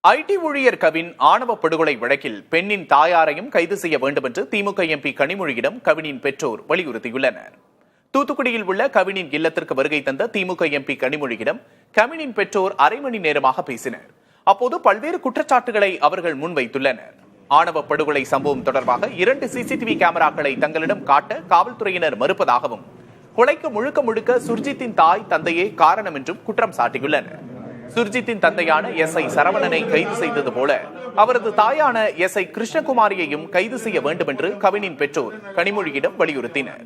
ID ஊழியர் கவின் ஆணவ படுகொலை வழக்கில் பெண்ணின் தாயாரையும் கைது செய்ய வேண்டும் என்று திமுக எம்பி கனிமொழியிடம் கவினின் பெற்றோர் வலியுறுத்தியுள்ளனர். தூத்துக்குடியில் உள்ள கவினின் இல்லத்திற்கு வருகை தந்த திமுக எம்பி கனிமொழியிடம் கவினின் பெற்றோர் அரை மணி நேரமாக பேசினர். அப்போது பல்வேறு குற்றச்சாட்டுகளை அவர்கள் முன்வைத்துள்ளனர். ஆணவ படுகொலை சம்பவம் தொடர்பாக 2 சிசிடிவி கேமராக்களை தங்களிடம் காட்ட காவல்துறையினர் மறுப்பதாகவும், கொலைக்கு முழுக்க முழுக்க சுர்ஜித்தின் தாய் தந்தையே காரணம் என்றும் குற்றம் சாட்டியுள்ளனர். சுர்ஜித்தின் தந்தையான எஸ்ஐ சரவணனை கைது செய்தது போல அவரது தாயான எஸ்ஐ கிருஷ்ணகுமாரியையும் கைது செய்ய வேண்டும் என்று கவினின் பெற்றோர் கனிமொழியிடம் வலியுறுத்தினர்.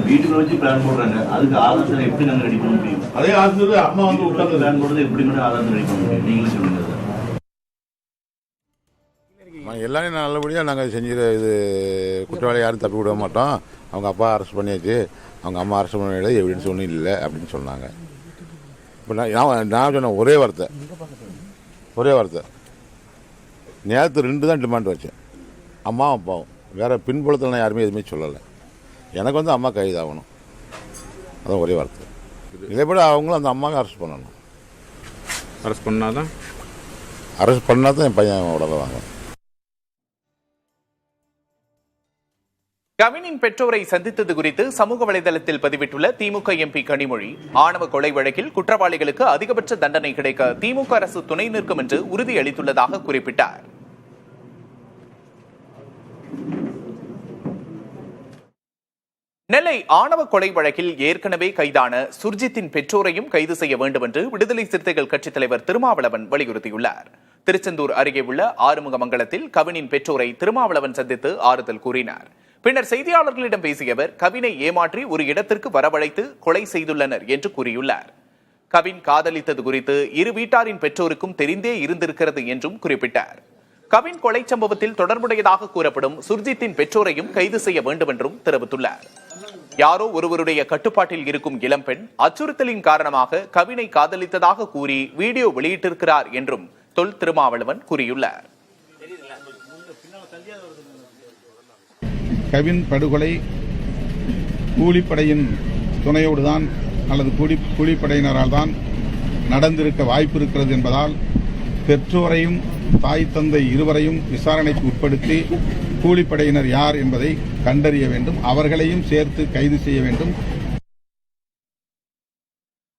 வீட்டுக்குள்ள வச்சு பிளான் போடுறாங்க. அதுக்கு ஆதாரத்தை எப்படி நாங்க ரெடி பண்ண முடியும்? அதே ஆதாரத்தை அம்மா வந்து உட்கார்ந்து பிளான் போடுறது எப்படி ஆதாரத்தை ரெடி பண்ண முடியும்? நீங்களும் சொல்லுங்க. எல்லாமே நல்லபடியாக நாங்கள் செஞ்சு இது குற்றவாளி யாரும் தப்பி விட மாட்டோம். அவங்க அப்பா அரெஸ்ட் பண்ணியாச்சு, அவங்க அம்மா அரெஸ்ட் பண்ண எவிடன்ஸ் ஒன்றும் இல்லை அப்படின்னு சொன்னாங்க. இப்போ நான் சொன்னேன் ஒரே வார்த்தை நேற்று 2 தான் டிமாண்ட் வச்சேன், அம்மாவும் அப்பாவும். வேறு பின்புலத்தில் நான் யாருமே எதுவுமே சொல்லலை. எனக்கு வந்து அம்மா கைது ஆகணும், அதான் ஒரே வார்த்தை. இதேபடி அவங்களும் அந்த அம்மாவுக்கு அரெஸ்ட் பண்ணணும். அரெஸ்ட் பண்ணால் தான் என் பையன் உடலை வாங்கணும். கவினின் பெற்றோரை சந்தித்தது குறித்து சமூக வலைதளத்தில் பதிவிட்டுள்ள திமுக எம்பி கனிமொழி, ஆணவ கொலை வழக்கில் குற்றவாளிகளுக்கு அதிகபட்ச தண்டனை கிடைக்க திமுக அரசு துணை நிற்கும் என்று உறுதியளித்துள்ளதாக குறிப்பிட்டார். நெல்லை ஆணவ கொலை வழக்கில் ஏற்கனவே கைதான சுர்ஜித்தின் பெற்றோரையும் கைது செய்ய வேண்டும் என்று விடுதலை சிறுத்தைகள் கட்சித் தலைவர் திருமாவளவன் வலியுறுத்தியுள்ளார். திருச்செந்தூர் அருகே உள்ள ஆறுமுகமங்கலத்தில் கவினின் பெற்றோரை திருமாவளவன் சந்தித்து ஆறுதல் கூறினார். பின்னர் செய்தியாளர்களிடம் பேசிய அவர், கவினை ஏமாற்றி ஒரு இடத்திற்கு வரவழைத்து கொலை செய்துள்ளனர் என்று கூறியுள்ளார். கவின் காதலித்தது குறித்து இரு வீட்டாரின் பெற்றோருக்கும் தெரிந்தே இருந்திருக்கிறது என்றும் குறிப்பிட்டார். கவின் கொலை சம்பவத்தில் தொடர்புடையதாக கூறப்படும் சுர்ஜித்தின் பெற்றோரையும் கைது செய்ய வேண்டும் என்றும் தெரிவித்துள்ளார். யாரோ ஒருவருடைய கட்டுப்பாட்டில் இருக்கும் இளம்பெண் அச்சுறுத்தலின் காரணமாக கவினை காதலித்ததாக கூறி வீடியோ வெளியிட்டிருக்கிறார் என்றும் தொல் திருமாவளவன் கூறியுள்ளார். கவின் படுகொலை கூலிப்படையின் துணையோடுதான் அல்லது கூலிப்படையினரால் தான் நடந்திருக்க வாய்ப்பு இருக்கிறது என்பதால் பெற்றோரையும் தாய் தந்தை இருவரையும் விசாரணைக்கு உட்படுத்தி கூலிப்படையினர் யார் என்பதை கண்டறிய வேண்டும், அவர்களையும் சேர்த்து கைது செய்ய வேண்டும்.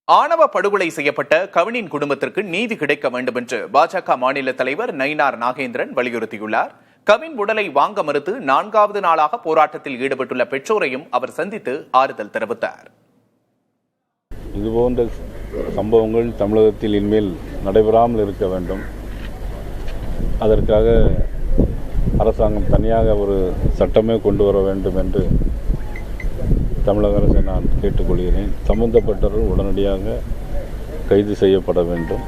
ஆணவ படுகொலை செய்யப்பட்ட கவினின் குடும்பத்திற்கு நீதி கிடைக்க வேண்டும் என்று பாஜக மாநில தலைவர் நயினார் நாகேந்திரன் வலியுறுத்தியுள்ளார். கவின் உடலை வாங்க மறுத்து 4வது நாளாக போராட்டத்தில் ஈடுபட்டுள்ள பெற்றோரையும் அவர் சந்தித்து ஆறுதல் தெரிவித்தார். இதுபோன்ற சம்பவங்கள் தமிழகத்தில் இனிமேல் நடைபெறாமல் இருக்க வேண்டும். அதற்காக அரசாங்கம் தனியாக ஒரு சட்டமே கொண்டு வர வேண்டும் என்று தமிழக அரசை நான் கேட்டுக்கொள்கிறேன். சம்பந்தப்பட்டவர்கள் உடனடியாக கைது செய்யப்பட வேண்டும்.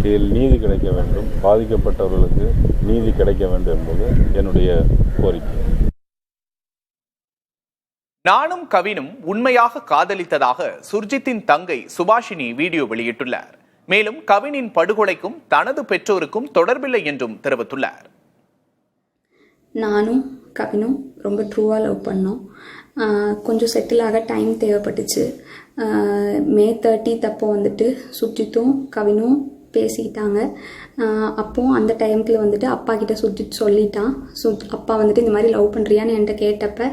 இதில் நீதி கிடைக்க வேண்டும், பாதிக்கப்பட்டவர்களுக்கு நீதி கிடைக்க வேண்டும் என்பது என்னுடைய கோரிக்கை. நானும் கவினும் உண்மையாக காதலித்ததாக சுர்ஜித்தின் தங்கை சுபாஷினி வீடியோ வெளியிட்டுள்ளார். மேலும் கவினின் படுகொலைக்கும் தனது பெற்றோருக்கும் தொடர்பில்லை என்றும் தெரிவித்துள்ளார். நானும் கவினும் ரொம்ப ட்ரூவாக லவ் பண்ணோம். கொஞ்சம் செட்டில் ஆக டைம் தேவைப்பட்டுச்சு. மே 30 அப்போ வந்துட்டு சுர்ஜித்தும் கவினும் பேசிக்கிட்டாங்க. அப்போது அந்த டைமுக்கு வந்துட்டு அப்பா கிட்ட சுர்ஜித் சொல்லிட்டான். அப்பா வந்துட்டு இந்த மாதிரி லவ் பண்ணுறியான்னு என்கிட்ட கேட்டப்ப,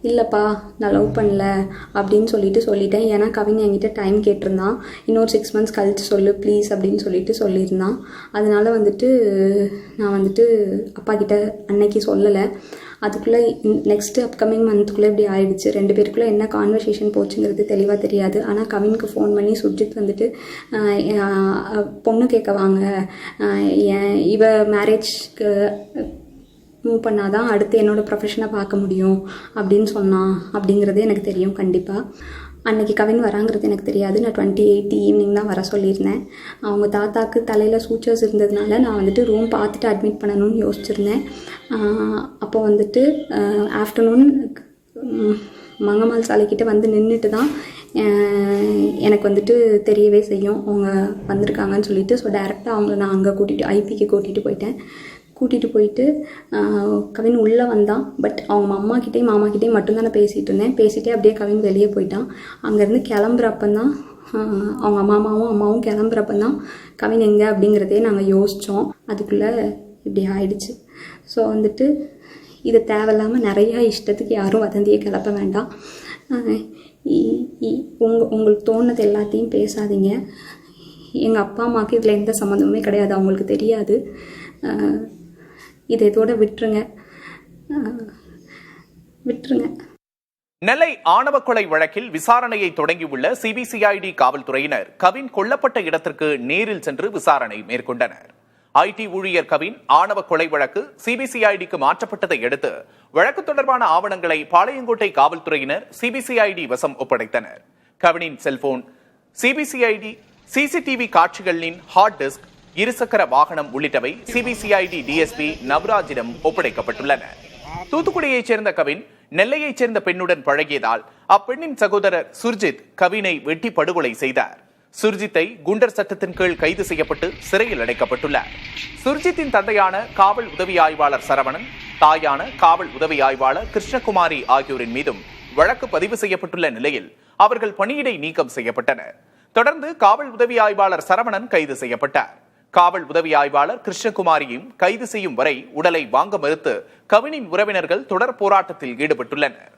இல்லைப்பா நான் லவ் பண்ணல அப்படின்னு சொல்லிட்டேன். ஏன்னா கவின் என்கிட்ட டைம் கேட்டிருந்தான், இன்னொரு 6 months கழித்து சொல்லு ப்ளீஸ் அப்படின்னு சொல்லியிருந்தான். அதனால வந்துட்டு நான் வந்துட்டு அப்பா கிட்ட அன்னைக்கு சொல்லலை. அதுக்குள்ளே நெக்ஸ்ட்டு அப்கமிங் மந்த்துக்குள்ளே இப்படி ஆயிடுச்சு. 2 பேருக்குள்ளே என்ன கான்வர்சேஷன் போச்சுங்கிறது தெளிவாக தெரியாது. ஆனால் கவினுக்கு ஃபோன் பண்ணி சுர்ஜித் வந்துட்டு பொண்ணு கேட்க வாங்க, இவ மேரேஜ்க்கு மூவ் பண்ணாதான் அடுத்து என்னோடய ப்ரொஃபஷனை பார்க்க முடியும் அப்படின்னு சொன்னான் அப்படிங்கிறது எனக்கு தெரியும். கண்டிப்பாக அன்றைக்கி கவின் வராங்கிறது எனக்கு தெரியாது. நான் 28 ஈவினிங் தான் வர சொல்லியிருந்தேன். அவங்க தாத்தாக்கு தலையில் சூச்சர்ஸ் இருந்ததுனால நான் வந்துட்டு ரூம் பார்த்துட்டு அட்மிட் பண்ணணும்னு யோசிச்சுருந்தேன். அப்போ வந்துட்டு ஆஃப்டர்நூன் மங்கம்மாள் சாலைக்கிட்ட வந்து நின்றுட்டு தான் எனக்கு வந்துட்டு தெரியவே செய்யும் அவங்க வந்திருக்காங்கன்னு சொல்லிட்டு. ஸோ டைரெக்டாக அவங்கள நான் அங்கே ஐபிக்கு கூட்டிகிட்டு போயிட்டேன். கூட்டிகிட்டு போயிட்டு கவின் உள்ளே வந்தான். பட் அவங்க அம்மாக்கிட்டேயும் மாமாக்கிட்டேயும் மட்டும்தான் நான் பேசிகிட்டு இருந்தேன். பேசிகிட்டே அப்படியே கவின் வெளியே போயிட்டான். அங்கேருந்து கிளம்புறப்பந்தான் அவங்க அம்மாவும் கிளம்புறப்பந்தான் கவின் எங்கே அப்படிங்கிறதே நாங்கள் யோசித்தோம். அதுக்குள்ளே இப்படி ஆயிடுச்சு. ஸோ வந்துட்டு இது தேவையில்லாமல் நிறையா இஷ்டத்துக்கு யாரும் வதந்தியை கிளப்ப வேண்டாம். உங்களுக்கு தோணுது எல்லாத்தையும் பேசாதீங்க. எங்கள் அப்பா அம்மாவுக்கு இதில் எந்த சம்மந்தமுமே கிடையாது, அவங்களுக்கு தெரியாது. இதை இதோட விட்டுருங்க. நெல்லை ஆணவ கொலை வழக்கில் விசாரணையை தொடங்கியுள்ள சிபிசிஐடி காவல்துறையினர் கவின் கொல்லப்பட்ட இடத்திற்கு நேரில் சென்று விசாரணை மேற்கொண்டனர். ஐடி ஊழியர் கவின் ஆணவ கொலை வழக்கு சிபிசிஐடிக்கு மாற்றப்பட்டதை அடுத்து வழக்கு தொடர்பான ஆவணங்களை பாளையங்கோட்டை காவல்துறையினர் சிபிசிஐடி வசம் ஒப்படைத்தனர். கவினின் செல்போன், சிபிசிஐடி சிசிடிவி காட்சிகளின் ஹார்ட் டிஸ்க், இருசக்கர வாகனம் உள்ளிட்டவை சிபிசிஐடி டிஎஸ்பி நவராஜிடம் ஒப்படைக்கப்பட்டுள்ளன. தூத்துக்குடியைச் சேர்ந்த கவின் நெல்லையைச் சேர்ந்த பெண்ணுடன் பழகியதால் அப்பெண்ணின் சகோதரர் சுர்ஜித் கவினை வெட்டி படுகொலை செய்தார். சுர்ஜித்தை குண்டர் சட்டத்தின் கீழ் கைது செய்யப்பட்டு சிறையில் அடைக்கப்பட்டுள்ளார். சுர்ஜித்தின் தந்தையான காவல் உதவி ஆய்வாளர் சரவணன், தாயான காவல் உதவி ஆய்வாளர் கிருஷ்ணகுமாரி ஆகியோரின் மீதும் வழக்கு பதிவு செய்யப்பட்டுள்ள நிலையில் அவர்கள் பணியிடை நீக்கம் செய்யப்பட்டனர். தொடர்ந்து காவல் உதவி ஆய்வாளர் சரவணன் கைது செய்யப்பட்டார். காவல் உதவி ஆய்வாளர் கிருஷ்ணகுமாரியும் கைது செய்யும் வரை உடலை வாங்க மறுத்து கவினின் உறவினர்கள் தொடர் போராட்டத்தில் ஈடுபட்டுள்ளனர்.